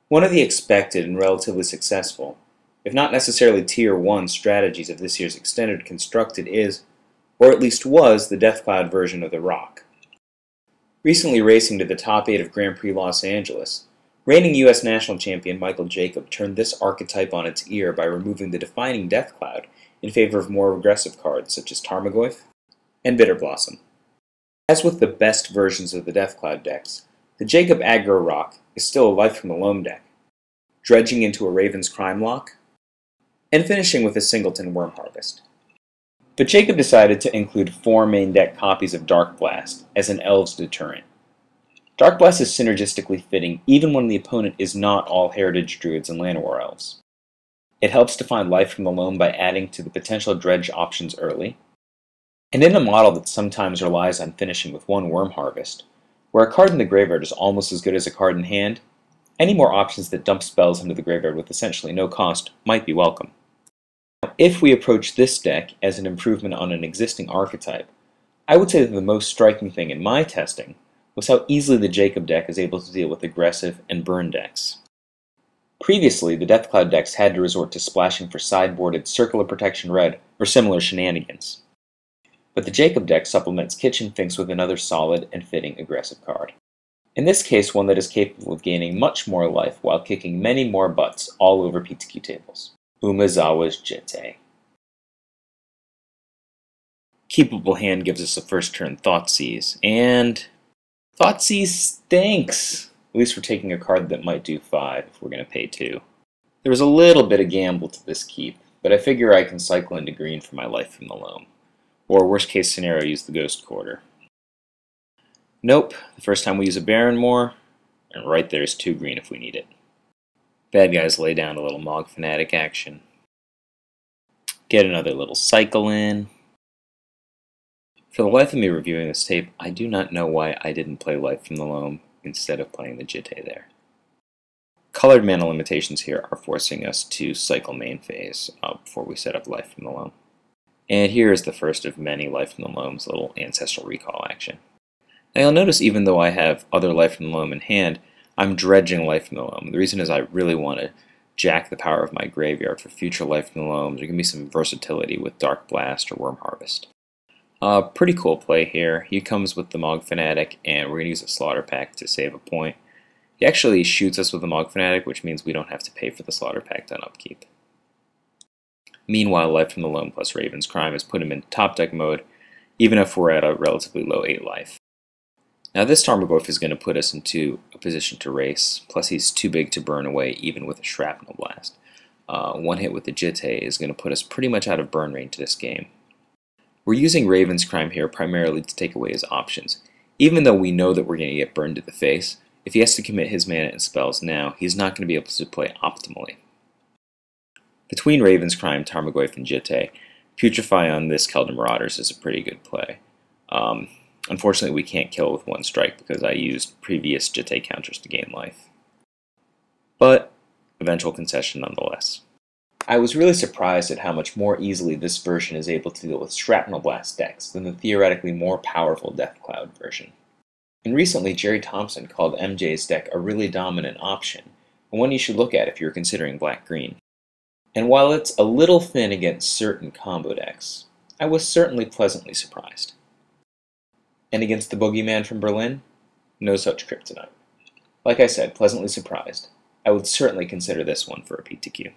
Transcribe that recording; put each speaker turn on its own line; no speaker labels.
One of the expected and relatively successful, if not necessarily Tier 1 strategies of this year's Extended Constructed is, or at least was, the Deathcloud version of the Rock. Recently racing to the top 8 of Grand Prix Los Angeles, reigning U.S. National Champion Michael Jacob turned this archetype on its ear by removing the defining Deathcloud in favor of more aggressive cards such as Tarmogoyf and Bitter Blossom. As with the best versions of the Deathcloud decks, the Jacob Aggro Rock is still a Life from the Loam deck, dredging into a Raven's Crime lock, and finishing with a Singleton Worm Harvest. But Jacob decided to include 4 main deck copies of Dark Blast as an Elves deterrent. Dark Blast is synergistically fitting even when the opponent is not all Heritage Druids and Llanowar Elves. It helps to find Life from the Loam by adding to the potential dredge options early, and in a model that sometimes relies on finishing with 1 Worm Harvest, where a card in the graveyard is almost as good as a card in hand, any more options that dump spells into the graveyard with essentially no cost might be welcome. Now, if we approach this deck as an improvement on an existing archetype, I would say that the most striking thing in my testing was how easily the Jacob deck is able to deal with aggressive and burn decks. Previously, the Deathcloud decks had to resort to splashing for sideboarded Circle of Protection Red or similar shenanigans. But the Jacob deck supplements Kitchen Finks with another solid and fitting aggressive card. In this case, one that is capable of gaining much more life while kicking many more butts all over PTQ tables. Umezawa's Jitte. Keepable hand gives us a first turn Thoughtseize, and Thoughtseize stinks! At least we're taking a card that might do 5 if we're going to pay 2. There was a little bit of gamble to this keep, but I figure I can cycle into green for my Life from the Loam. Or worst case scenario, use the Ghost Quarter. Nope, the first time we use a Barrenmoor, and right there's 2 green if we need it. Bad guys lay down a little Mog Fanatic action. Get another little cycle in. For the life of me reviewing this tape, I do not know why I didn't play Life from the Loam instead of playing the Jitte there. Colored mana limitations here are forcing us to cycle main phase before we set up Life from the Loam. And here is the first of many Life from the Loam's little Ancestral Recall action. Now you'll notice even though I have other Life from the Loam in hand, I'm dredging Life from the Loam. The reason is I really want to jack the power of my graveyard for future Life from the Loams. There can be some versatility with Dark Blast or Worm Harvest. Pretty cool play here. He comes with the Mog Fanatic, and we're going to use a Slaughter Pact to save a point. He actually shoots us with the Mog Fanatic, which means we don't have to pay for the Slaughter Pact on upkeep. Meanwhile, Life from the Loam plus Raven's Crime has put him in top deck mode, even if we're at a relatively low 8 life. Now this Tarmogoyf is going to put us into a position to race, plus he's too big to burn away even with a Shrapnel Blast. One hit with the Jitte is going to put us pretty much out of burn range this game. We're using Raven's Crime here primarily to take away his options. Even though we know that we're going to get burned to the face, if he has to commit his mana and spells now, he's not going to be able to play optimally. Between Raven's Crime, Tarmogoyf, and Jitte, Putrefy on this Keldar Marauders is a pretty good play. Unfortunately, we can't kill with 1 strike because I used previous Jitte counters to gain life. But, eventual concession nonetheless. I was really surprised at how much more easily this version is able to deal with Shrapnel Blast decks than the theoretically more powerful Deathcloud version. And recently, Jerry Thompson called MJ's deck a really dominant option, and one you should look at if you're considering black-green. And while it's a little thin against certain combo decks, I was certainly pleasantly surprised. And against the Boogeyman from Berlin, no such kryptonite. Like I said, pleasantly surprised. I would certainly consider this one for a PTQ.